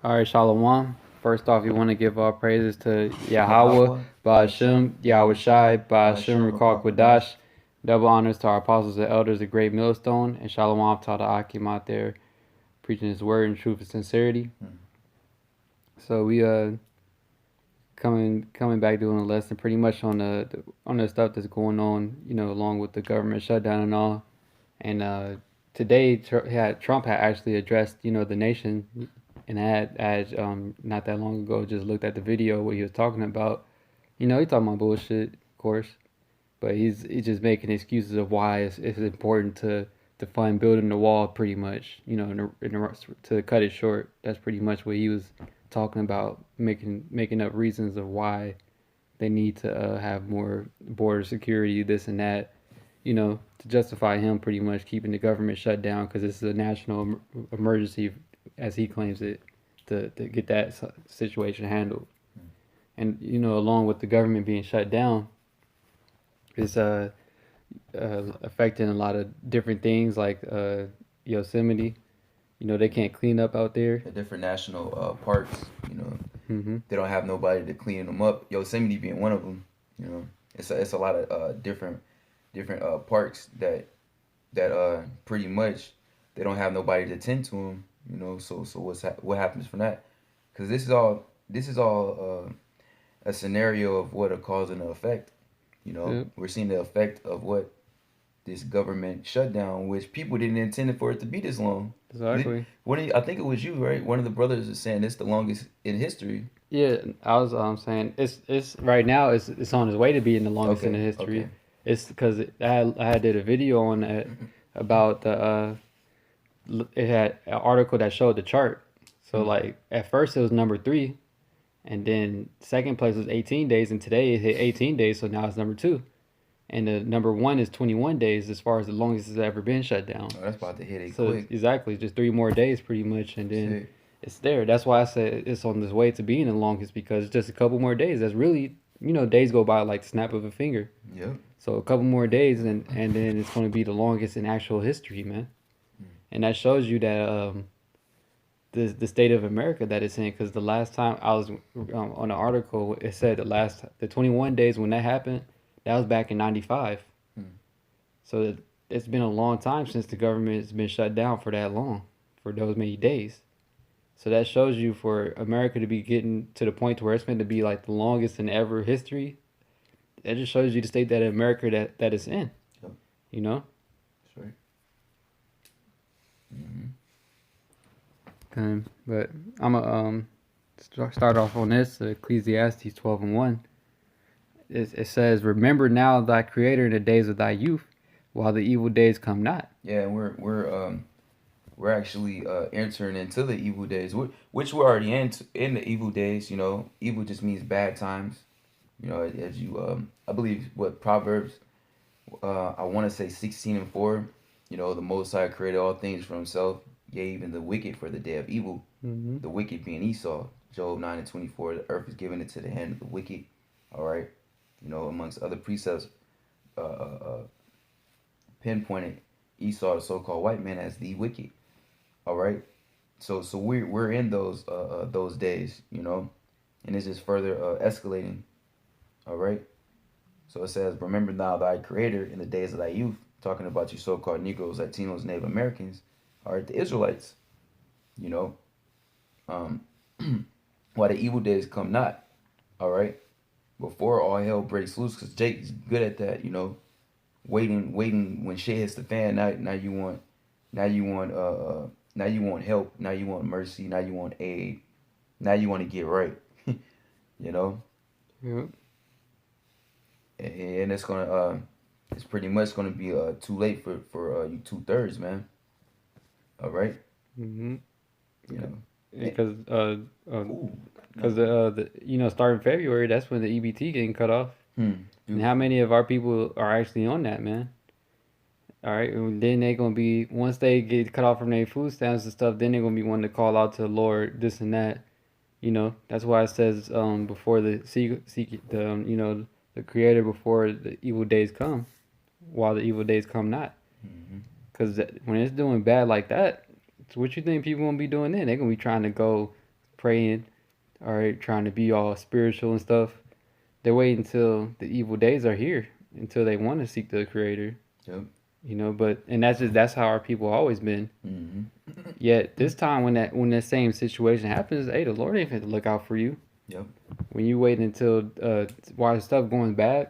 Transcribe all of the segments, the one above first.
All right, Shalom. First off, you want to give all praises to Yahweh, Yahweh, Ba'ashem, Yahweh Shai, Ba'ashem, Ba'ashem, Rakak Rakakwadash. Wadash. Double honors to our apostles and elders, the great millstone, and Shalom to all the Akim out there preaching his word in truth and sincerity. So we coming back doing a lesson pretty much on the stuff that's going on, along with the government shutdown and all. And today, Trump had actually addressed, the nation, and had not that long ago just looked at the video what he was talking about. He talking about bullshit, of course, but he's just making excuses of why it's important to fund building the wall, pretty much. To cut it short, that's pretty much what he was talking about, making up reasons of why they need to have more border security, this and that, to justify him pretty much keeping the government shut down because this is a national emergency, as he claims it, to get that situation handled. And, along with the government being shut down, it's affecting a lot of different things like Yosemite. They can't clean up out there. The different national parks, Hmm. they don't have nobody to clean them up. Yosemite being one of them, it's a lot of different parks that pretty much they don't have nobody to tend to them. So what happens from that? Because this is all a scenario of what a cause and an effect. Yep, We're seeing the effect of what this government shutdown, which people didn't intend for it to be this long. exactly. I think it was you, right? One of the brothers is saying it's the longest in history. Yeah, I was saying it's right now it's on its way to being the longest in the Okay, okay. history. It's because I did a video on that about the it had an article that showed the chart. So Mm. like at first it was number three, and then second place was 18 days, and today it hit 18 days, so now it's number two. And the number one is 21 days as far as the longest it's ever been shut down. Oh, that's about to hit it So quick. exactly, just three more days pretty much, and then Shit. it's there. That's why I said it's on this way to being the longest because it's just a couple more days. That's really, days go by like the snap of a finger. Yep. So a couple more days, and then it's going to be the longest in actual history, man. And that shows you that the state of America that it's in. Because the last time I was on an article, it said the 21 days when that happened, that was back in '95. Mm. So it's been a long time since the government has been shut down for that long, for those many days. So that shows you for America to be getting to the point where it's meant to be like the longest in ever history. That just shows you the state that America that it's in. Yep. You know. That's right. Mm-hmm. But I'm gonna start off on this Ecclesiastes 12:1. It says, "Remember now thy Creator in the days of thy youth, while the evil days come not." Yeah, and we're actually entering into the evil days, which we're already in the evil days. Evil just means bad times. As you I believe what Proverbs I want to say 16:4. The Most High created all things for Himself, yea, even the wicked for the day of evil. Hmm. The wicked being Esau. Job 9:24. The earth is given into the hand of the wicked. All right. Amongst other precepts, uh, uh, uh, pinpointed Esau, the so-called white man, as the wicked. All right. So we're in those days. And it's just further escalating. All right. So it says, "Remember thou thy Creator in the days of thy youth," talking about you so-called Negroes, Latinos, Native Americans. All right, the Israelites. You know, um, why the evil days come not. All right, before all hell breaks loose, because Jake's good at that. Waiting when shit hits the fan. Now you want now you want help. Now you want mercy. Now you want aid. Now you want to get right. you know, Yeah. and it's pretty much gonna be too late for you 2/3, man. All right, Hmm. you know. Eh, Because Ooh, no. starting February, that's when the EBT getting cut off. And how Beautiful. many of our people are actually on that, man? All right, and then they gonna be once they get cut off from their food stamps and stuff. Then they're gonna be wanting to call out to the Lord, this and that. That's why it says before the Creator before the evil days come, while the evil days come not. Hmm. Because when it's doing bad like that, so what you think people gonna be doing then? They're gonna be trying to go praying, all right, trying to be all spiritual and stuff. They're waiting until the evil days are here, until they want to seek the Creator. Yep. But and that's how our people always been. Mm-hmm. Yet this time when that same situation happens, hey, the Lord ain't going to look out for you. Yep. When you wait until while stuff going bad,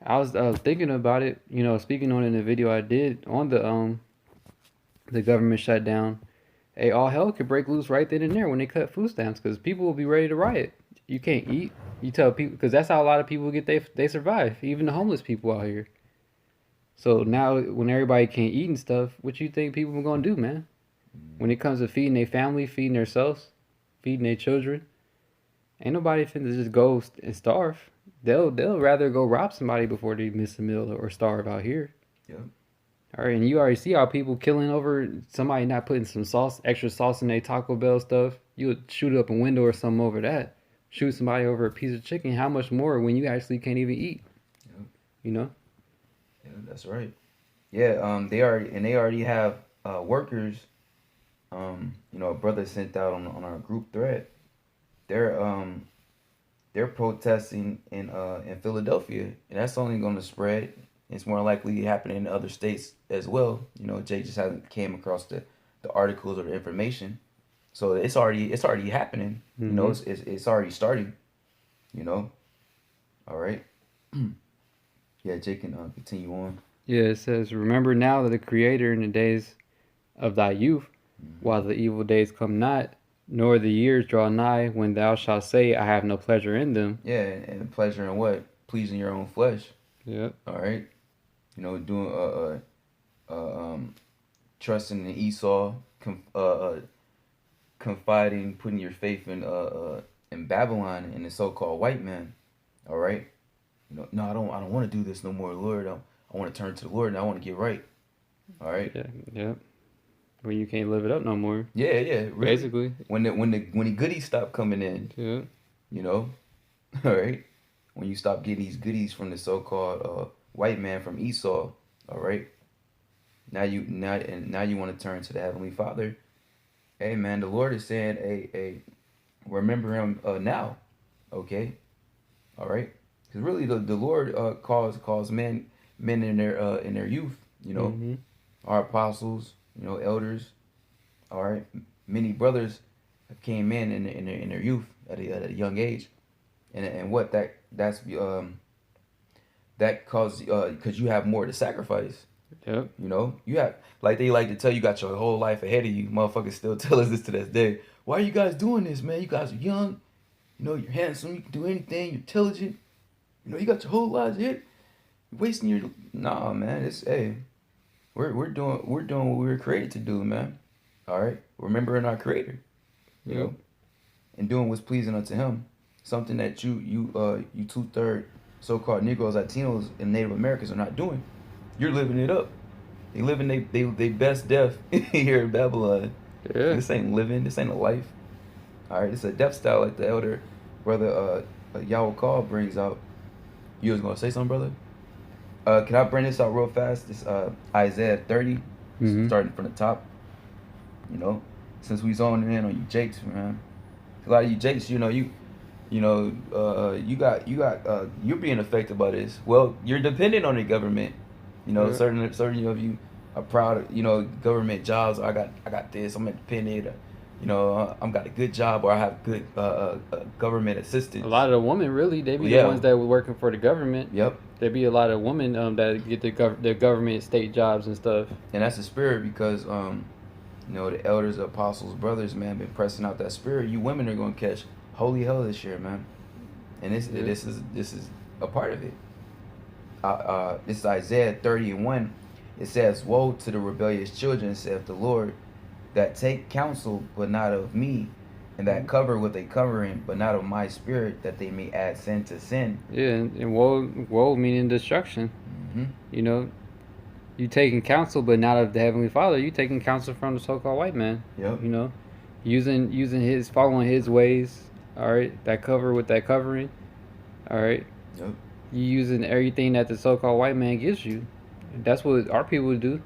I was thinking about it. Speaking on it in the video I did on the government shutdown. Hey, all hell could break loose right then and there when they cut food stamps because people will be ready to riot. You can't eat. You tell people because that's how a lot of people get they survive. Even the homeless people out here. So now when everybody can't eat and stuff, what you think people are gonna do, man? When it comes to feeding their family, feeding themselves, feeding their children, ain't nobody finna just go and starve. They'll rather go rob somebody before they miss a meal or starve out here. Yep. All right, and you already see how people killing over somebody not putting some sauce, extra sauce in their Taco Bell stuff. You would shoot up a window or something over that. Shoot somebody over a piece of chicken. How much more when you actually can't even eat? Yep. You know? Yeah, that's right. Yeah. They already have workers. A brother sent out on our group thread. They're they're protesting in Philadelphia, and that's only going to spread. It's more likely happening in other states as well. Jay just hasn't came across the articles or the information, so it's already happening. Mm-hmm. It's already starting. All right. Yeah, Jay can continue on. Yeah, it says, "Remember now that the Creator in the days of thy youth, Hmm. while the evil days come not, nor the years draw nigh, when thou shalt say, I have no pleasure in them." Yeah, and pleasure in what? Pleasing your own flesh. Yep. All right. Doing trusting in Esau, confiding, putting your faith in Babylon and the so-called white man. All right. No, I don't want to do this no more, Lord. I want to turn to the Lord and I want to get right. All right. Yeah. Yep. When you can't live it up no more, Yeah, yeah, really. basically. When the goodies stop coming in, Yeah. you know, all right. When you stop getting these goodies from the so-called white man from Esau, all right. Now you want to turn to the Heavenly Father. Hey man, the Lord is saying, hey, remember Him now, okay, all right. Because really, the Lord calls men in their youth, Mm-hmm. our apostles, elders, all right. Many brothers came in their youth at a young age, and what that caused because you have more to sacrifice. Yep. You have, like they like to tell you, got your whole life ahead of you. Motherfuckers still tell us this to this day. Why are you guys doing this, man? You guys are young. You're handsome. You can do anything. You're intelligent. You got your whole lives ahead. You're wasting your nah, man. It's hey, we're doing what we were created to do, man. All right, remembering our Creator, you Yep. know, and doing what's pleasing unto Him. Something that you 2/3 so-called Negroes, Latinos, and Native Americans are not doing. You're living it up. They living they best death here in Babylon. Yeah. This ain't living. This ain't a life. All right, it's a death style like the elder brother Yahweh Call brings out. You was gonna say something, brother? Can I bring this out real fast? This Isaiah 30, Mm-hmm. starting from the top. You know, since we zoning in on you Jakes, man. A lot of you Jakes, you're being affected by this. Well, you're dependent on the government. Yeah. Certain of you are proud of government jobs. Or I got this. I'm independent. I'm got a good job, or I have good government A assistance. lot of the women really they be the Yeah. ones that were working for the government. Yep. There be a lot of women that get the government state jobs and stuff. And that's the spirit because the elders, the apostles, brothers, man, been pressing out that spirit. You women are gonna catch holy hell this year, man. And this Yeah. this is a part of it. This is Isaiah 30:1. It says, "Woe to the rebellious children, saith the Lord, that take counsel, but not of me, and that cover with a covering, but not of my spirit, that they may add sin to sin." Yeah, and woe meaning destruction. Hmm. You know, you taking counsel, but not of the Heavenly Father. You taking counsel from the so-called white man. Yep. Using following his ways. All right, that cover with that covering. All right, Yep. you using everything that the so-called white man gives you. That's what our people do.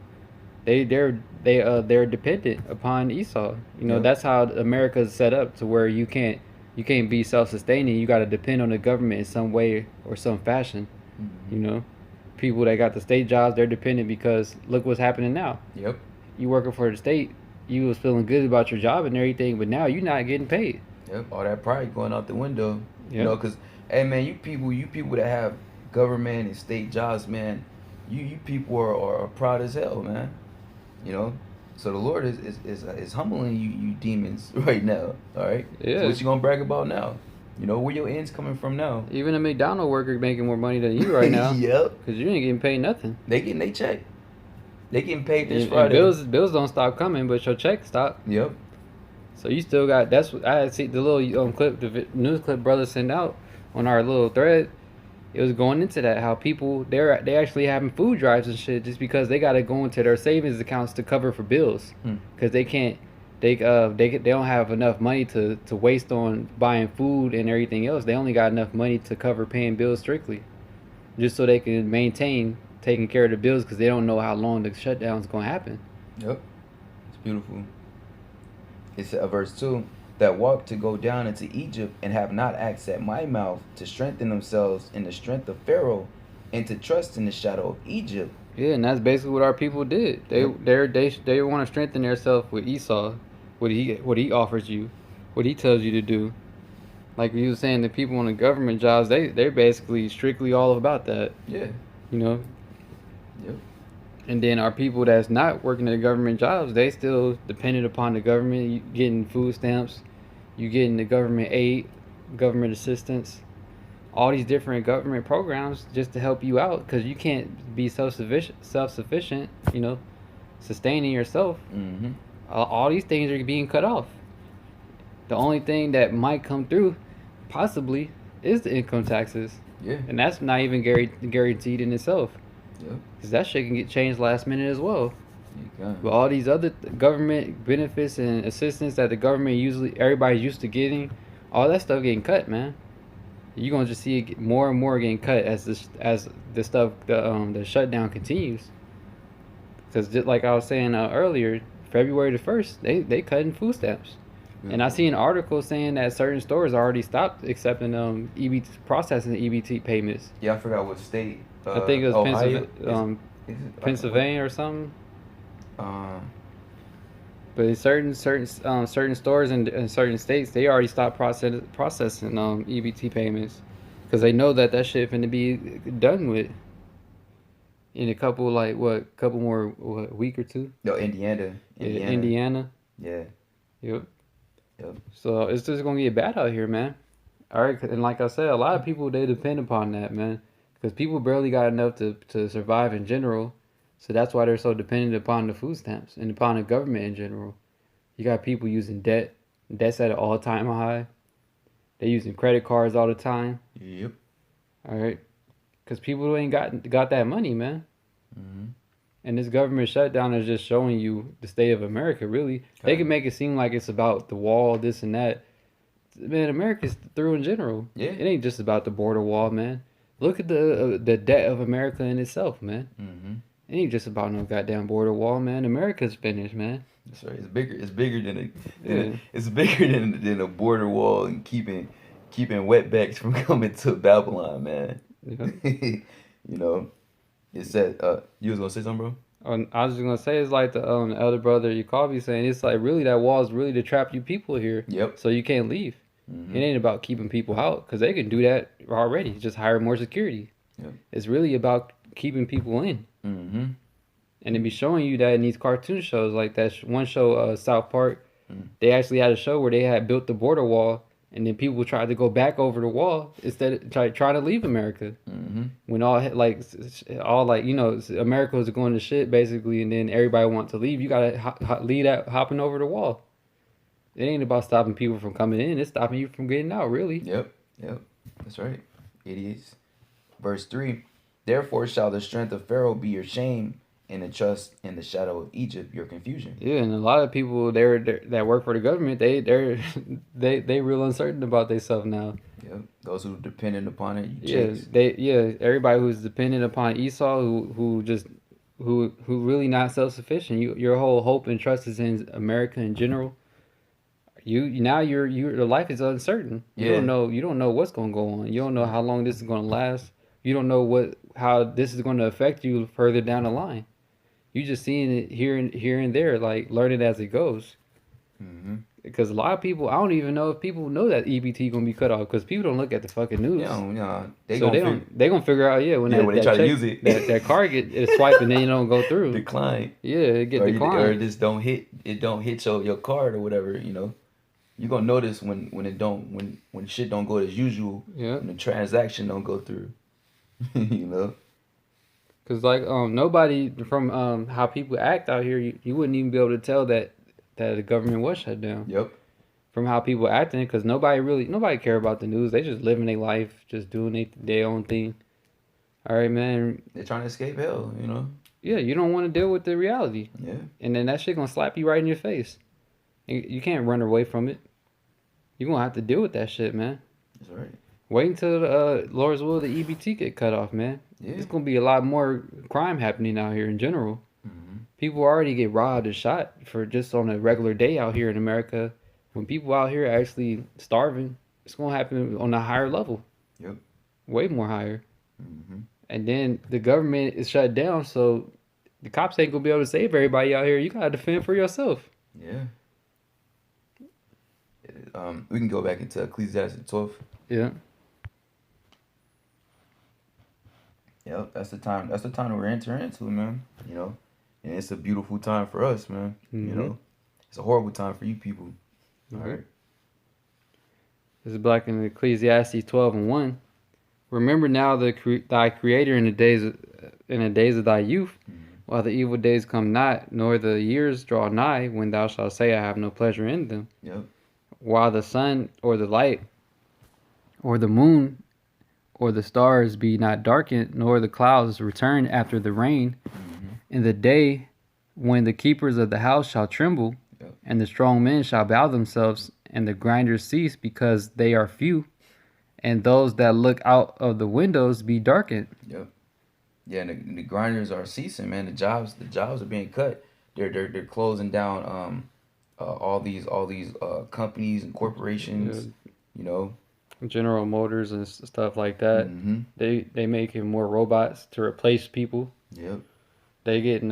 they're dependent upon Esau. You know, Yep. that's how America is set up to where you can't be self sustaining. You got to depend on the government in some way or some fashion. You Hmm. know, people that got the state jobs, they're dependent because look what's happening now. Yep. You working for the state, you was feeling good about your job and everything, but now you're not getting paid. Yep. All that pride going out the window. You Yep. know, cause hey man, you people that have government and state jobs, man, you people are proud as hell, man. You know, so the Lord is humbling you demons right now. All right. So Yeah. what you gonna brag about now? You know where your ends coming from now? Even a McDonald worker making more money than you right now, Yep. because you ain't getting paid nothing. They getting they check. They getting paid this And Friday. bills don't stop coming, but your check stop. Yep. So you still got that's what I had see the little clip, news clip brother sent out on our little thread. It was going into that how people they actually having food drives and shit just because they got to go into their savings accounts to cover for bills Hmm. because they can't they don't have enough money to waste on buying food and everything else. They only got enough money to cover paying bills strictly, just so they can maintain taking care of the bills because they don't know how long the shutdown's going to happen. Yep. It's beautiful. It's verse 2 that walk to go down into Egypt and have not asked at my mouth to strengthen themselves in the strength of Pharaoh and to trust in the shadow of Egypt. Yeah, and that's basically what our people did. Yep. They want to strengthen themselves with Esau, what he offers you, what he tells you to do. Like you was saying, the people in the government jobs, they're basically strictly all about that, Yeah. you know. Yep. And then our people that's not working in the government jobs, they still dependent upon the government. You getting food stamps, you getting the government aid, government assistance, all these different government programs just to help you out because you can't be self sufficient, you know, sustaining yourself. Mm-hmm. All these things are being cut off. The only thing that might come through, possibly, is the income taxes, Yeah. and that's not even guaranteed in itself, Yep. because that shit can get changed last minute as well. You can. But all these other government benefits and assistance that the government usually everybody's used to getting, all that stuff getting cut, man. You're gonna just see it more and more getting cut as the stuff the shutdown continues. Because just like I was saying earlier, February the 1st, they cutting food stamps. And I see an article saying that certain stores already stopped accepting EBT processing EBT payments. Yeah, I forgot what state. I think it was Ohio. Is it what? Pennsylvania or something. Uh, But in certain stores in certain states, they already stopped processing EBT payments because they know that that shit finna be done with in a couple couple more week or two. no, Indiana. Yeah, Indiana. Indiana. Yeah. Yep. Yep. So it's just gonna get bad out here, man. All right, and like I said, a lot of people they depend upon that, man, because people barely got enough to survive in general. So that's why they're so dependent upon the food stamps and upon the government in general. You got people using debt. Debt's at an all-time high. They using credit cards all the time. Yep. All right, because people ain't got that money, man. Mm-hmm. And this government shutdown is just showing you the state of America. Really, they can make it seem like it's about the wall, this and that. Man, America's through in general. Yeah. It ain't just about the border wall, man. Look at the debt of America in itself, man. Mm-hmm. It ain't just about no goddamn border wall, man. America's finished, man. That's right. It's bigger. It's bigger Yeah. it's bigger than a border wall and keeping wetbacks from coming to Babylon, man. Yeah. You know, it said. You was gonna say something, bro? I was just gonna say it's like the elder brother you called me saying it's like really that wall is really to trap you people here, Yep. so you can't leave. Mm-hmm. It ain't about keeping people out because they can do that already. Just hire more security. Yep. It's really about keeping people in. Mm-hmm. And it be showing you that in these cartoon shows, like that one show, South Park, Mm. they actually had a show where they had built the border wall, and then people tried to go back over the wall instead of trying to leave America. Mm-hmm. When all like America was going to shit basically, and then everybody want to leave. You gotta lead that hopping over the wall. It ain't about stopping people from coming in; it's stopping you from getting out. Really. Yep. Yep. That's right. Idiots. Verse 3. Therefore shall the strength of Pharaoh be your shame, and the trust in the shadow of Egypt your confusion. Yeah, and a lot of people that work for the government, they real uncertain about themselves now. Yep. Those who are dependent upon it, you Yeah, chase. everybody who's dependent upon Esau, who really not self sufficient. Your whole hope and trust is in America in general. Now your life is uncertain. Yeah. You don't know what's gonna go on. You don't know how long this is gonna last. You don't know how this is gonna affect you further down the line. You just seeing it here and there, like learn it as it goes. Mm-hmm. Because a lot of people, I don't even know if people know that EBT gonna be cut off because people don't look at the fucking news. Yeah, yeah. They So gonna figure. they gonna figure out, yeah, when Yeah, when they that try to check use it, that card get is swiped and then you don't go through. decline, Yeah, it get or declined. just don't hit. It don't hit your card or whatever. You gonna notice when it don't when shit don't go as usual. Yeah. When the transaction don't go through. you know. Cause like nobody from how people act out here, you wouldn't even be able to tell that the government was shut down Yep. from how people acting. Cause nobody care about the news. They just living their life, just doing their own thing. All right, man. They're trying to escape hell. Yeah, you don't want to deal with the reality, Yeah. and then that shit gonna slap you right in your face. You can't run away from it. You gonna have to deal with that shit, man. That's right. Wait until Lord's will the EBT get cut off, man. Yeah. It's gonna be a lot more crime happening out here in general. Mm-hmm. People already get robbed and shot for just on a regular day out here in America. When people out here are actually starving, it's gonna happen on a higher level. Yep. Way more higher. Mm-hmm. And then the government is shut down, so the cops ain't gonna be able to save everybody out here. You gotta defend for yourself. Yeah. We can go back into Ecclesiastes 12. Yeah. Yep, that's the time. That's the time that we're entering into, man. And it's a beautiful time for us, man. Mm-hmm. It's a horrible time for you people. All right. This is back in Ecclesiastes 12:1. Remember now thy Creator in the days of thy youth, while the evil days come not, nor the years draw nigh, when thou shalt say, I have no pleasure in them. Yep. While the sun or the light or the moon or the stars be not darkened, nor the clouds return after the rain, in the day when the keepers of the house shall tremble, Yep. and the strong men shall bow themselves, and the grinders cease because they are few, and those that look out of the windows be darkened. Yep. Yeah, and the grinders are ceasing, man. The jobs are being cut. They're closing down all these companies and corporations. You know. General Motors and stuff like that. Mm-hmm. They making more robots to replace people. Yep. They getting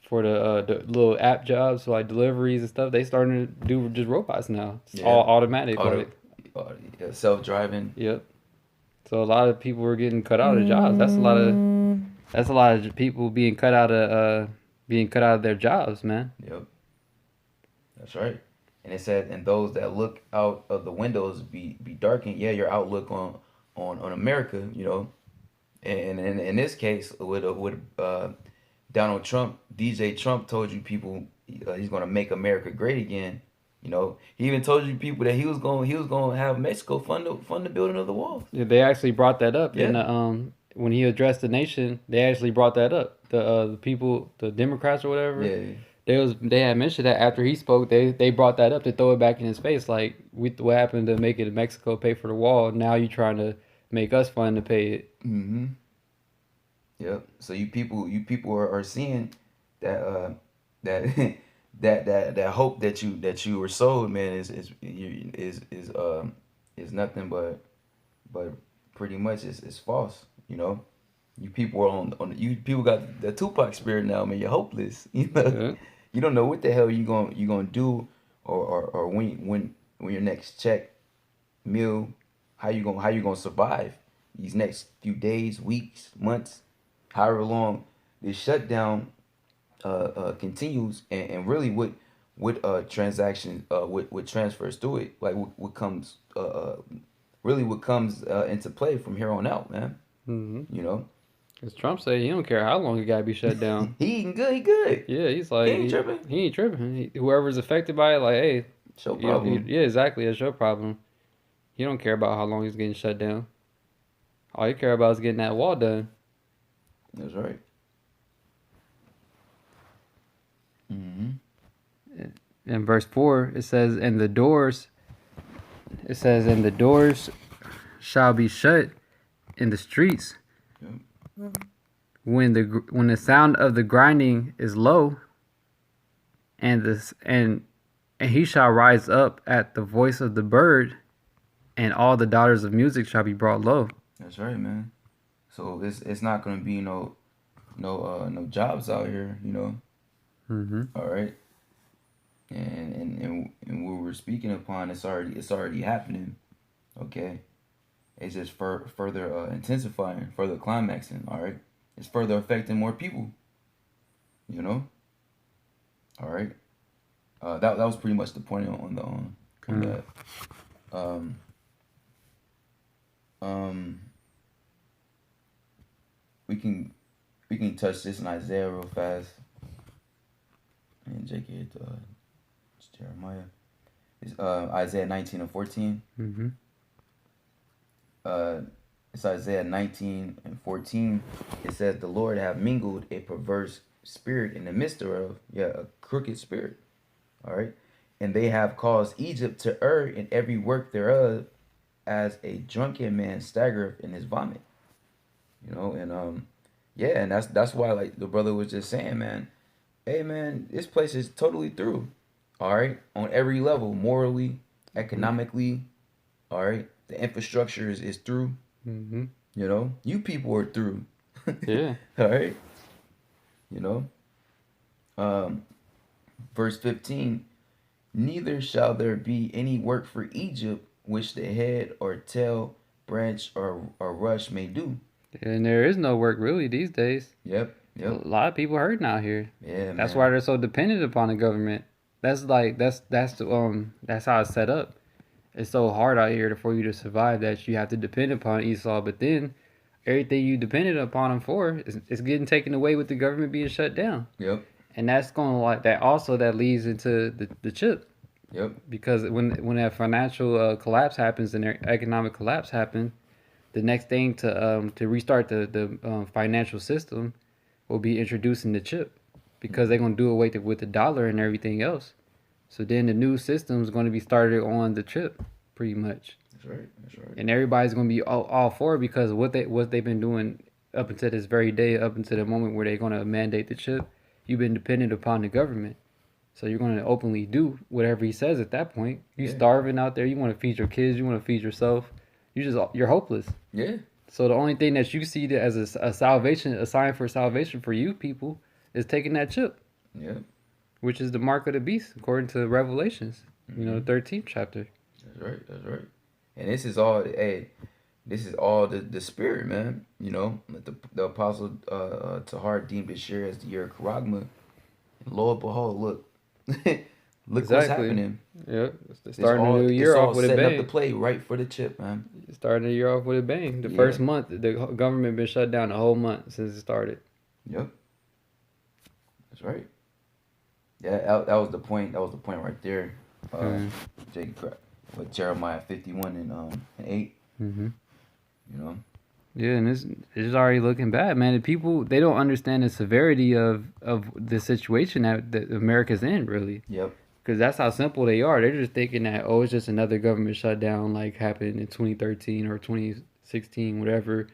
for the little app jobs like deliveries and stuff. They starting to do just robots now. It's all automatic. Yeah, self-driving. Yep. So a lot of people were getting cut out of jobs. That's a lot of people being cut out of their jobs, man. Yep. That's right. And it said, and those that look out of the windows be darkened. Yeah, your outlook on America, And in this case, with Donald Trump, DJ Trump told you people he's gonna make America great again. He even told you people that he was going to have Mexico fund the building of the wall. Yeah, they actually brought that up Yeah. in the when he addressed the nation. They actually brought that up. The people, the Democrats or whatever. Yeah. They had mentioned that after he spoke, they brought that up to throw it back in his face. Like, what happened to making Mexico pay for the wall? Now you trying to make us fund to pay it. Mm-hmm. Yep. So you people are seeing that that that hope that you were sold, man, is nothing but pretty much is false. You people are on you people got the Tupac spirit now, man. You're hopeless. Yeah. You don't know what the hell you gonna do or when your next check meal, how you gonna survive these next few days, weeks, months, however long this shutdown continues, and really what transaction what transfers through it, like what comes really what comes into play from here on out, man. Mm-hmm. Because Trump said he don't care how long it gotta be shut down. He eating good. He good. Yeah, he's like He ain't tripping. He ain't tripping. Whoever's affected by it, like, hey, Show problem. yeah, exactly, it's your problem. He don't care about how long he's getting shut down. All he care about is getting that wall done. That's right. Mm-hmm. In verse 4, it says, and the doors shall be shut in the streets, when the sound of the grinding is low, and this and he shall rise up at the voice of the bird, and all the daughters of music shall be brought low. That's right, man. So it's not gonna be no jobs out here, you know. Mm-hmm. All right, and what we're speaking upon, it's already happening. Okay, it's just further intensifying, further climaxing. All right, it's further affecting more people. You know. All right. That was pretty much the point on Mm-hmm. that. Um, um, we can we can touch this in Isaiah real fast, and JK it's Jeremiah. It's Isaiah 19 and 14. Mm-hmm. Uh, it's Isaiah 19 and 14. It says, "The Lord have mingled a perverse spirit in the midst thereof, yeah, a crooked spirit. All right, and they have caused Egypt to err in every work thereof, as a drunken man staggereth in his vomit." You know, and yeah, and that's why, like the brother was just saying, man. Hey, man, this place is totally through. All right, on every level, morally, economically. All right, the infrastructure is through. Mm-hmm. You know, you people are through. Yeah. All right, you know. Um, verse 15. Neither shall there be any work for Egypt which the head or tail, branch or rush may do. And there is no work really these days. Yep, A yep. lot of people hurting out here. Yeah, That's why man. they're so dependent upon the government. That's how it's set up. It's so hard out here for you to survive that you have to depend upon Esau. But then everything you depended upon him for is getting taken away with the government being shut down. Yep, And that's going to like that also that leads into the chip yep. because when that financial collapse happens and their economic collapse happens, the next thing to restart the financial system will be introducing the chip because they're gonna do away with the dollar and everything else. So then the new system is going to be started on the chip, pretty much, That's right. That's right. and everybody's going to be all for it because what they've been doing up until this very day, up until the moment where they're going to mandate the chip, you've been dependent upon the government. So you're going to openly do whatever he says at that point. You Yeah, starving out there, you want to feed your kids, you want to feed yourself. You're hopeless. yeah, So the only thing that you see that as a salvation, a sign for salvation for you people, is taking that chip, yeah. which is the mark of the beast, according to Revelations. Mm-hmm. The 13th chapter. That's right. That's right. And this is all. Hey, this is all the spirit, man. You know, like the apostle Tahar deemed this year as the year of Charagma. And lo and behold, look, look what's Exactly. happening. Yep. This Starting the all new this year all off with a setting up the bang. play right for the chip, man. Starting the year off with a bang. The Yeah. first month, the government been shut down the whole month since it started. Yep. That's right. Yeah, that was the point. That was the point right there. Mm-hmm. Jake, with Jeremiah 51 and 8. Mm-hmm. You know. Yeah, and it's already looking bad, man. The people they don't understand the severity of the situation that America's in, really. Yep. Because that's how simple they are. They're just thinking that, oh, it's just another government shutdown like happened in 2013 or 2016, whatever.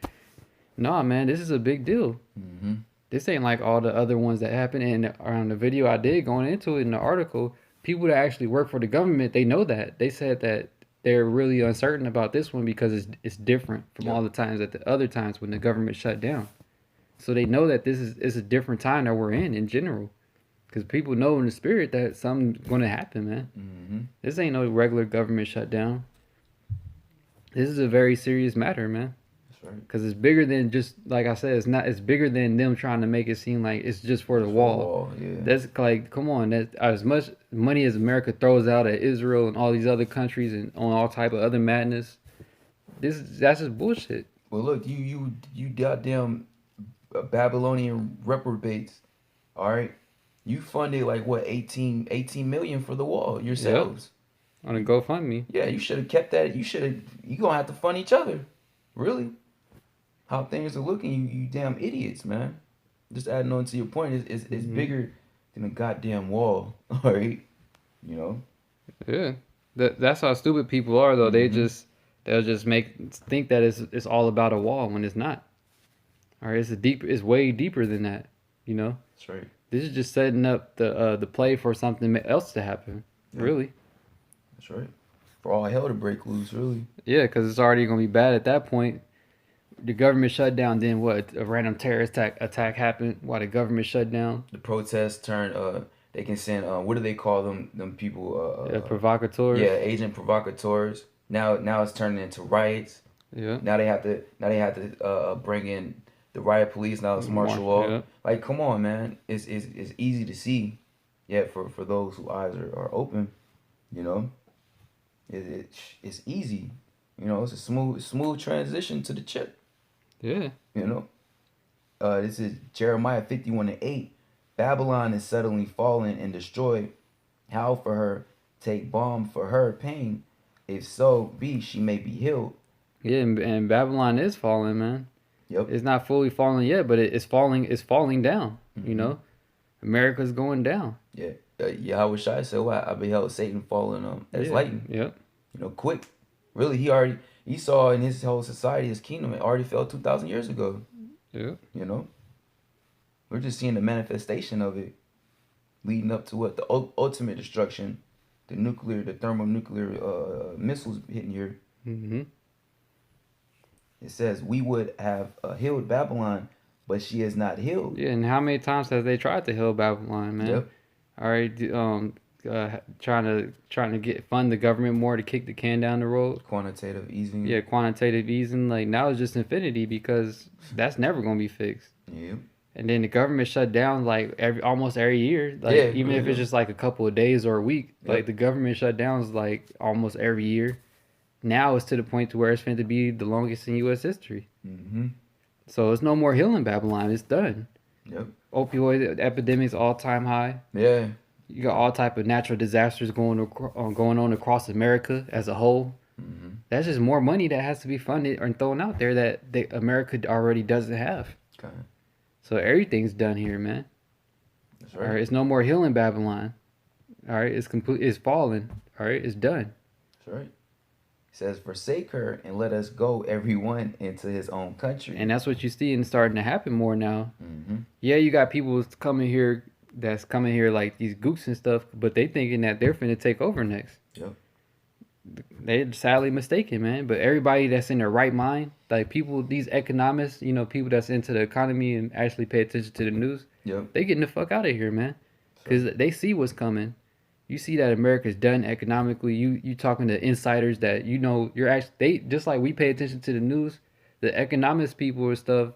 Nah, man, this is a big deal. Mm-hmm. This ain't like all the other ones that happened. And on the video I did going into it in the article, people that actually work for the government, they know that. They said that they're really uncertain about this one because it's different from all Yep. the times at the other times when the government shut down. So they know that this is a different time that we're in general. Because people know in the spirit that something's going to happen, man. Mm-hmm. This ain't no regular government shutdown. This is a very serious matter, man. That's right. Because it's bigger than just, like I said, it's not. It's bigger than them trying to make it seem like it's just for the Just for the wall. wall. Yeah. That's like, come on. That as much money as America throws out at Israel and all these other countries and on all type of other madness, that's just bullshit. Well, look, you goddamn Babylonian reprobates. All right, you funded like what 18 million for the wall yourselves. On a GoFundMe. Yeah, you should have kept that. You gonna have to fund each other. Really, how things are looking, you damn idiots, man. Just adding on to your point, it's Mhm. bigger than a goddamn wall. All right, you know. Yeah, that's how stupid people are, though. Mm-hmm. They'll just think that it's all about a wall when it's not. All right, it's way deeper than that. You know, That's right. this is just setting up the play for something else to happen. Yep. Really. That's right. For all hell to break loose, really. Yeah, because it's already gonna be bad at that point. The government shut down. Then what? A random terrorist attack happened while the government shut down. The protests turn. They can send. What do they call them? Them people. Provocateurs. Yeah, agent provocateurs. Now it's turning into riots. Yeah. Now they have to bring in the riot police. Now it's martial law. Yeah. Like, come on, man. It's easy to see. Yeah, for those who eyes are open, you know, it's easy. You know, it's a smooth transition to the chip. Yeah. You know, this is Jeremiah 51:8. Babylon is suddenly fallen and destroyed. How for her take balm for her pain? If so be she may be healed. Yeah. And Babylon is falling, man. Yep. It's not fully falling yet, but it's falling. It's falling down. You Mm-hmm. know, America's going down. Yeah. Yahweh Shai said, "Well, I beheld Satan falling as Yeah. lightning. Yep. You know, quick. Really, he saw in his whole society, his kingdom, it already fell 2,000 years ago. Yep. You know, we're just seeing the manifestation of it, leading up to what the ultimate destruction, the thermonuclear missiles hitting here. Mm-hmm. It says we would have healed Babylon, but she is not healed. Yeah. And how many times have they tried to heal Babylon, man? Yep. All right. Trying to get fund the government more to kick the can down the road. Quantitative easing. Yeah, quantitative easing. Like now it's just infinity because that's never gonna be fixed. Yep. And then the government shut down like almost every year. Like Yeah, even if really. it's just like a couple of days or a week. Yep. Like the government shutdowns like almost every year. Now it's to the point to where it's going to be the longest in U.S. history. Mm-hmm. So it's no more healing Babylon. It's done. Yep. Opioid epidemics all time high. Yeah. You got all type of natural disasters going on across America as a whole. Mm-hmm. That's just more money that has to be funded or thrown out there that America already doesn't have. Okay. So everything's done here, man. That's All right. right, it's no more healing Babylon. All right, it's complete. It's fallen. All right, it's done. That's right. It says, "Forsake her and let us go, everyone, into his own country." And that's what you see and starting to happen more now. Mm-hmm. Yeah, you got people that's coming here like these gooks and stuff, but they thinking that they're finna take over next. Yep. They're sadly mistaken, man. But everybody that's in their right mind, like people, these economists, you know, people that's into the economy and actually pay attention to the news, Yep. they getting the fuck out of here, man, because they see what's coming. You see that America's done economically. You talking to insiders that you know you're actually they just like we pay attention to the news, the economics people and stuff.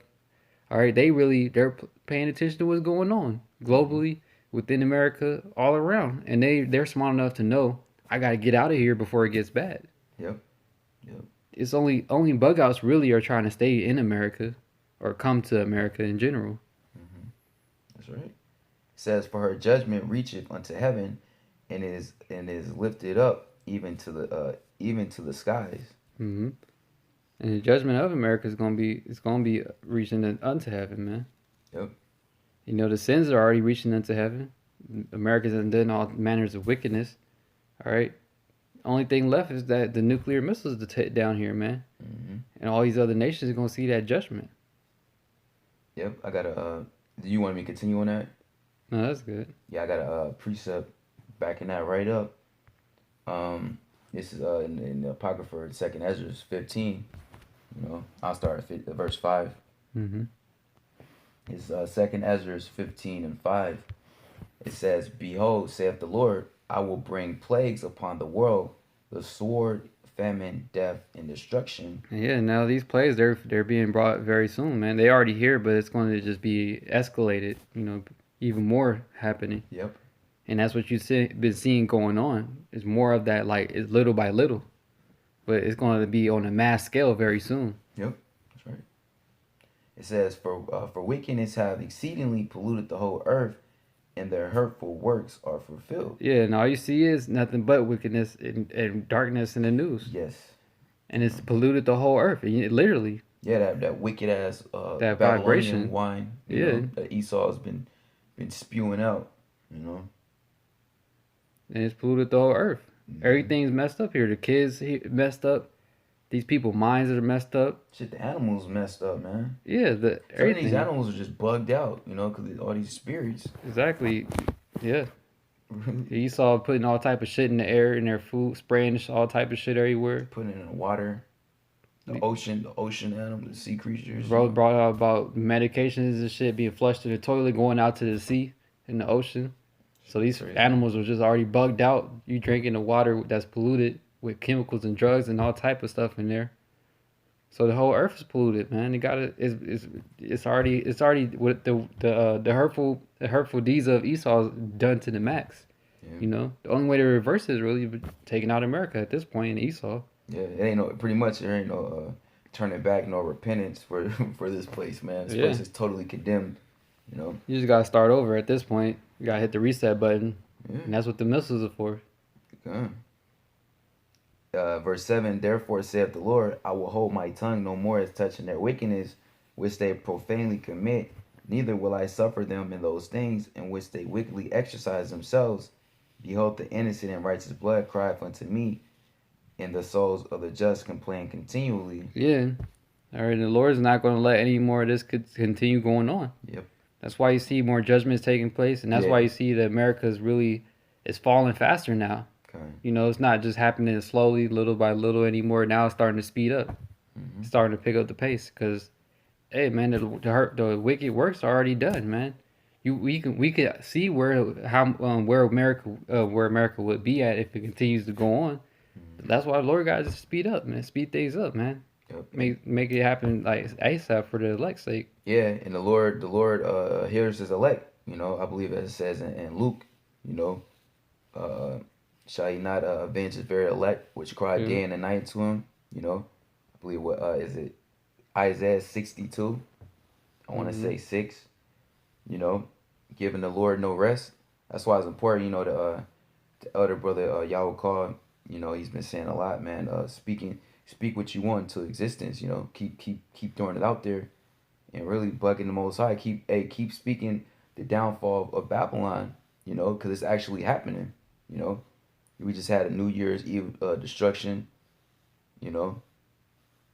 All right, they're paying attention to what's going on globally within America all around, and they're smart enough to know I got to get out of here before it gets bad. Yep. Yep. It's only bug outs really are trying to stay in America or come to America in general. Mm-hmm. That's right. It says, "For her judgment reacheth unto heaven, and is lifted up even to the skies." Hmm. And the judgment of America is gonna be reaching unto heaven, man. Yep. You know the sins are already reaching unto heaven. America's done all manners of wickedness. All right. Only thing left is that the nuclear missiles to take down here, man. Mm-hmm. And all these other nations are gonna see that judgment. Yep. I got a. Do you want me to continue on that? No, that's good. Yeah, I got a precept backing that right up. This is in the Apocrypha, Second Ezra 15. You know, I'll start at verse 5. Mm-hmm. It's Second Ezra 15:5. It says, "Behold, saith the Lord, I will bring plagues upon the world, the sword, famine, death, and destruction." Yeah, now these plays they're being brought very soon, man. They already here, but it's going to just be escalated. You know, even more happening. Yep. And that's what you've been seeing going on. It's more of that, like it's little by little, but it's going to be on a mass scale very soon. Yep. That's right. It says, "For wickedness have exceedingly polluted the whole earth, and their hurtful works are fulfilled." Yeah, and all you see is nothing but wickedness and darkness in the news, Yes. and it's polluted the whole earth. Literally, Yeah, that wicked ass that Babylonian vibration. wine, Yeah. that Esau has been spewing out, you know. And it's polluted the whole earth. Mhm. Everything's messed up here. The kids messed up. These people minds are messed up. Shit, the animals messed up, man. Yeah, the Some of these everything. animals are just bugged out, you know, because all these spirits. Exactly. Yeah. Really You saw putting all type of shit in the air in their food, spraying all type of shit everywhere. putting it in the water, the ocean animals, the sea creatures, you Bro know. brought out about medications and shit being flushed in the toilet, going out to the sea, in the ocean. So Shit, these crazy. animals were just already bugged out. You drinking the water that's polluted with chemicals and drugs and all type of stuff in there. So the whole earth is polluted, man. You got to it's already what the hurtful deeds of Esau is done to the max. Yeah, The only way to reverse it is really taking out America at this point in Esau. yeah. It ain't no pretty much there ain't no turning back, no repentance for for this place, man. This Yeah, place is totally condemned. You know. you just gotta start over at this point. You gotta hit the reset button, Yeah. and that's what the missiles are for. Okay. Verse 7, therefore saith the Lord, I will hold my tongue no more as touching their wickedness, which they profanely commit, neither will I suffer them in those things in which they wickedly exercise themselves. Behold, the innocent and righteous blood crieth unto me, and the souls of the just complain continually. Yeah, all right. The Lord's not gonna let any more of this continue going on. Yep. That's why you see more judgments taking place, and that's why Yeah. you see that America is falling faster now. Okay. It's not just happening slowly, little by little anymore. Now it's starting to speed up, Hmm. it's starting to pick up the pace. Cause, hey, man, the wicked works are already done, man. We could see where America would be at if it continues to go on. Hmm. That's why the Lord got to speed up, man. Speed things up, man. Yep. Make it happen like ASAP for the elect's sake. Yeah, and the Lord hears his elect. You know, I believe as it says in Luke. You know, uh, shall he not avenge his very elect, which cry Yeah. day and night to him? You know, I believe what is it? Isaiah 62. I want to Hmm. say 6. You know, giving the Lord no rest. That's why it's important. You know, the elder brother Yahweh called. You know, he's been saying a lot, man. Speak what you want into existence. You know, keep throwing it out there and really bugging the Most High. Keep speaking the downfall of Babylon. You know, because it's actually happening. You know, we just had a New Year's Eve destruction. You know,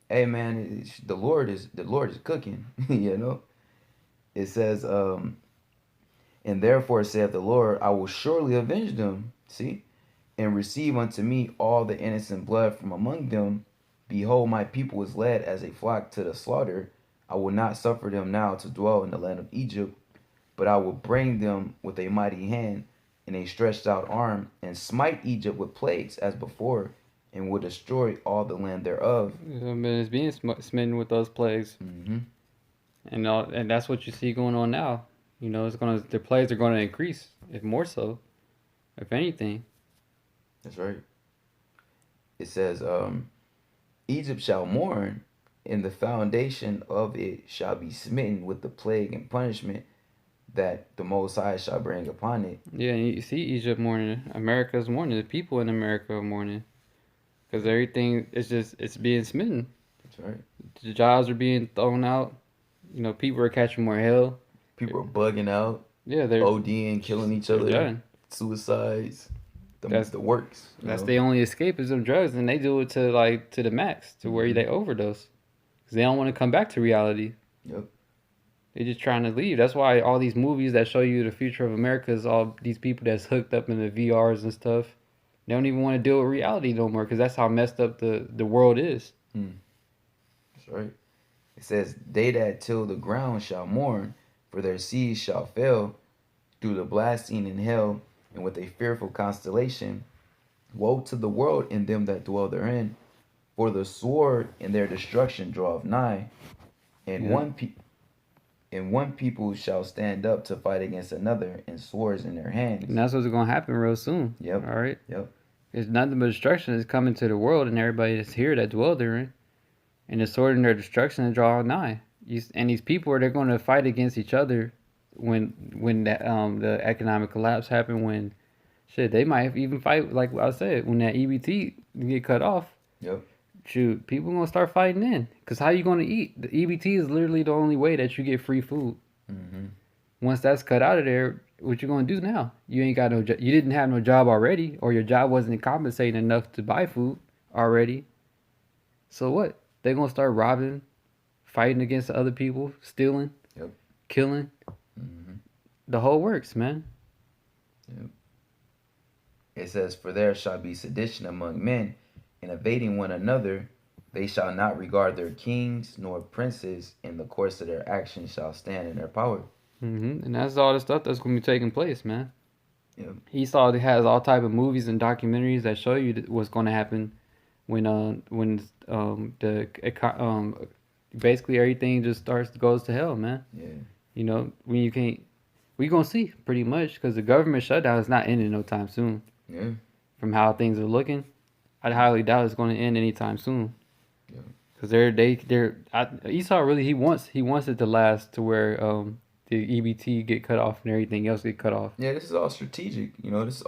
hey man, the Lord is cooking. You know, it says, and therefore saith the Lord, I will surely avenge them. See, and receive unto me all the innocent blood from among them. Behold, my people is led as a flock to the slaughter. I will not suffer them now to dwell in the land of Egypt, but I will bring them with a mighty hand and a stretched out arm, and smite Egypt with plagues as before, and will destroy all the land thereof. It's being smitten with those plagues, Mm-hmm. and that's what you see going on now. The plagues are going to increase, if more so, if anything. That's right. It says, Egypt shall mourn, and the foundation of it shall be smitten with the plague and punishment that the Most High shall bring upon it. Yeah, and you see Egypt mourning, America's mourning, the people in America are mourning, because everything is it's being smitten. That's right. The jobs are being thrown out. People are catching more hell. People are bugging out, Yeah, they're ODing, killing each they're other, done. suicides, That's the works, you that's know? the only escape is them drugs, and they do it to the max, to where Hmm. they overdose, because they don't want to come back to reality. Yep. They're just trying to leave. That's why all these movies that show you the future of America is all these people that's hooked up in the VRs and stuff. They don't even want to deal with reality no more, because that's how messed up the world is. Hmm. That's right. It says, they that till the ground shall mourn, for their seeds shall fail through the blasting in hell, and with a fearful constellation. Woe to the world and them that dwell therein, for the sword and their destruction draweth nigh, and Yeah, one people shall stand up to fight against another, and swords in their and hands. that's what's gonna happen real soon. Yep, All right, yep. it's nothing but destruction is coming to the world, and everybody that's here that dwell therein, and the sword and their destruction is draw nigh. And these people they're going to fight against each other when the economic collapse happened. When shit, they might even fight like I said when that EBT get cut off. Yep. Shoot, people gonna start fighting then. Cause how you gonna eat? The EBT is literally the only way that you get free food. Hmm. Once that's cut out of there, what you gonna do now? You ain't got no. You didn't have no job already, or your job wasn't compensating enough to buy food already. So what? They're gonna start robbing, fighting against other people, stealing, Yep. killing. Hmm. The whole works, man. Yep. It says, "For there shall be sedition among men, and invading one another. They shall not regard their kings nor princes, and the course of their actions shall stand in their power." And that's all the stuff that's gonna be taking place, man. Yep. Esau has all type of movies and documentaries that show you what's gonna happen when the basically everything just goes to hell, man. Yeah. You know when you can't. We gonna see pretty much because the government shutdown is not ending no time soon. Yeah. From how things are looking, I highly doubt it's going to end anytime soon. Yeah. Because Esau really he wants it to last to where the EBT get cut off and everything else get cut off. Yeah. This is all strategic. This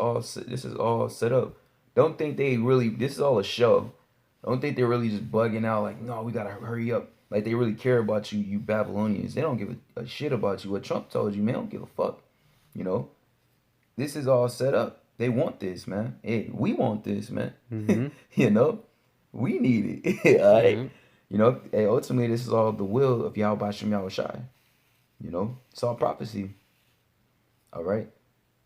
is all set up. Don't think they really. This is all a show. Don't think they're really just bugging out like, no, we gotta hurry up. Like they really care about you, you Babylonians. They don't give a shit about you. What Trump told you, man, don't give a fuck. You know, this is all set up. They want this, man. Hey, we want this, man. Mm-hmm. You know, we need it. All right. Yeah. You know, hey, ultimately, this is all the will of Yahweh Shem Yahweh Shai. You know, it's all prophecy. All right.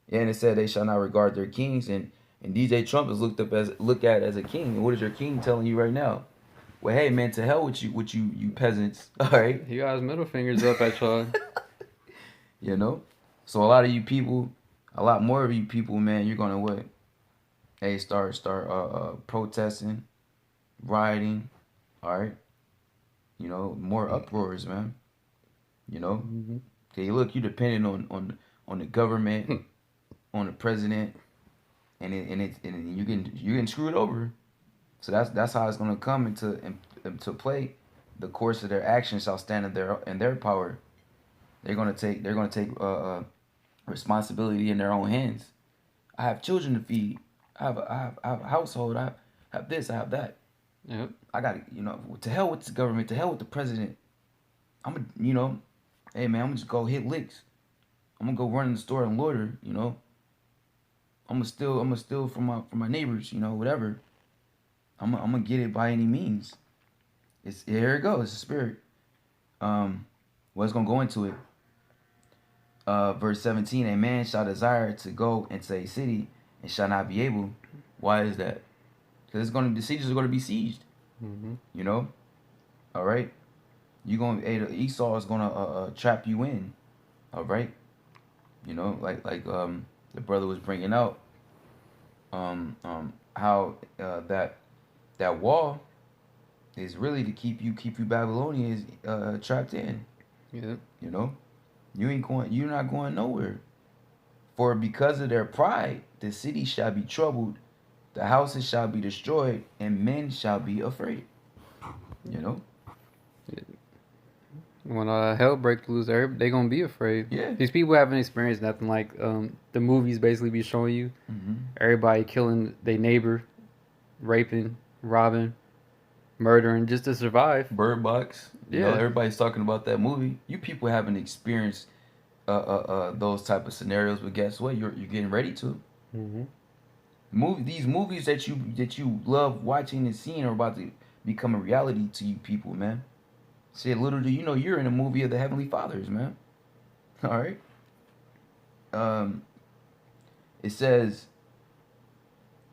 Yeah, and it said they shall not regard their kings, and DJ Trump is looked at as a king. And what is your king telling you right now? Well, hey man, to hell with you peasants. All right. He got his middle fingers up at y'all. You know, so a lot of you people, a lot more of you people, man, you're gonna what? Hey, start protesting, rioting. All right. You know, more uproars, man. You know. Mm-hmm. Okay, look, you depending on the government, on the president, and you can screw it over. So that's how it's gonna come into play. The course of their actions shall stand in their power. They're gonna take responsibility in their own hands. I have children to feed. I have a household. I have this. I have that. Yep. I got to hell with the government. To hell with the president. Hey man, I'm gonna just go hit licks. I'm gonna go run in the store and loiter. I'm gonna steal from my neighbors. Whatever. I'm gonna get it by any means. Here it goes. It's the spirit. What's gonna go into it? Verse 17: A man shall desire to go into a city and shall not be able. Why is that? Because the sieges are gonna be sieged. Mm-hmm. You know. All right. Esau is gonna trap you in. All right. Like the brother was bringing out. How that wall is really to keep you Babylonians trapped in. Yep. You know, you're not going nowhere. For because of their pride, the city shall be troubled, the houses shall be destroyed, and men shall be afraid. You know? When hell breaks loose, they gonna be afraid. Yeah. These people haven't experienced nothing like the movies basically be showing you. Mm-hmm. Everybody killing their neighbor, raping, robbing, murdering just to survive. Bird Box. Yeah. Everybody's talking about that movie. You people haven't experienced those type of scenarios, but guess what? You're getting ready to. Mm-hmm. These movies that you love watching and seeing are about to become a reality to you people, man. See, little do you know, you're in a movie of the Heavenly Fathers, man. All right. It says,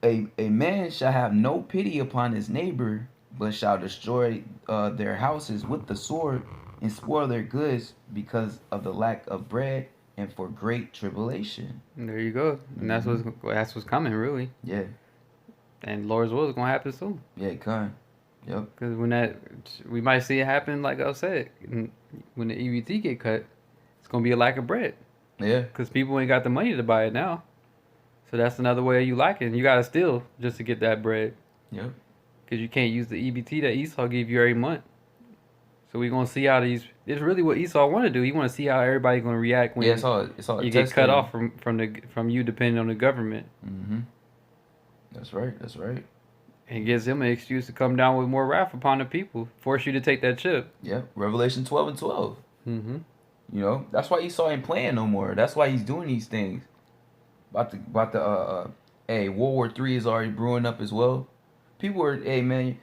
a man shall have no pity upon his neighbor, but shall destroy their houses with the sword and spoil their goods because of the lack of bread and for great tribulation. And there you go. And that's what's coming, really. Yeah. And Lord's will is gonna happen soon. Yeah, it can. Yep. Because we might see it happen, like I said, when the EBT get cut, it's gonna be a lack of bread. Yeah. Because people ain't got the money to buy it now. So that's another way you lacking. You gotta steal just to get that bread. Yep. Because you can't use the EBT that Esau give you every month. So we gonna see how it's really what Esau want to do. He want to see how everybody gonna react when it's all you get cut off from you depending on the government. Mm-hmm. That's right. That's right. And gives him an excuse to come down with more wrath upon the people, force you to take that chip. Yeah. Revelation 12:12. Mm-hmm. That's why Esau ain't playing no more. That's why he's doing these things. Hey, World War III is already brewing up as well. People are, hey man,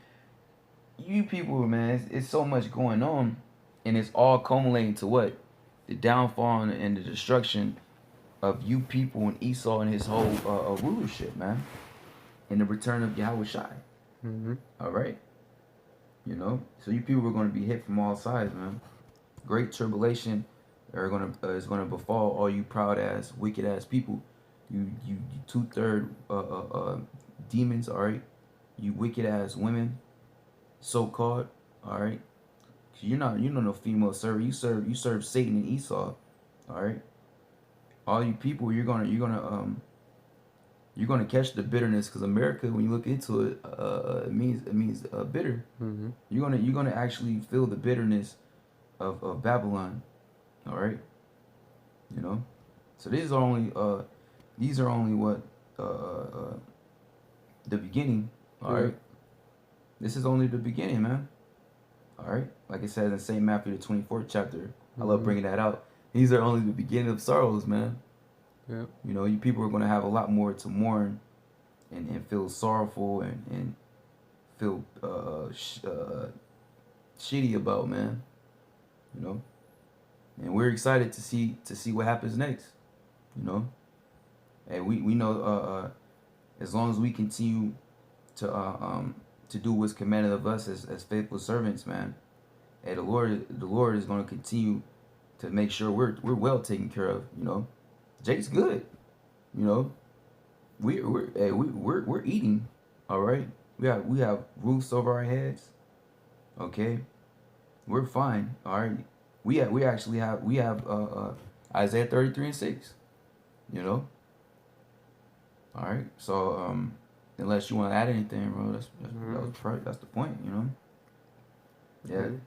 you people, man, it's so much going on, and it's all culminating to what? The downfall and the destruction of you people and Esau and his whole rulership, man, and the return of Yahweh Shai. Mm-hmm. All right, you know, so you people are going to be hit from all sides, man. Great tribulation is gonna befall all you proud ass, wicked ass people. You 2/3 demons. All right, you wicked ass women, so called. All right, you're not no female server. You serve Satan and Esau. All right, all you people, you're gonna catch the bitterness, because America, when you look into it, it means bitter. Mm-hmm. You're gonna actually feel the bitterness of Babylon. All right, you know. So these are only what the beginning. All Yeah. right, this is only the beginning, man. All right, like it says in Saint Matthew the 24th chapter. I love Mm-hmm. bringing that out. These are only the beginning of sorrows, man. Yeah. You know, you people are gonna have a lot more to mourn and feel sorrowful and feel shitty about, man. You know, and we're excited to see what happens next. You know, and we know as long as we continue to do what's commanded of us as faithful servants, man. And the Lord is going to continue to make sure we're well taken care of. You know, Jake's good. You know, we're eating. All right, we have roofs over our heads. Okay, we're fine. All right, we have Isaiah 33:6. You know, all right. So unless you want to add anything, bro, that's the point. You know. Yeah. Okay.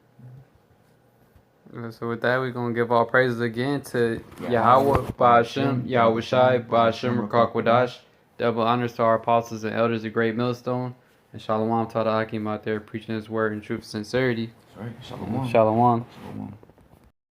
So with that, we're gonna give all praises again to Yahweh, Yahweh, Ba'ashem, Ba'ashem, Yahweh Yahweh Shai, Shai, Ba'ashem, Ba'ashem, Rakakwadash. Rakakwadash. Double honors to our apostles and elders of Great Millstone. And Shalom to all the Hakim out there preaching his word in truth and sincerity. That's right. Shalom. Shalom. Shalom.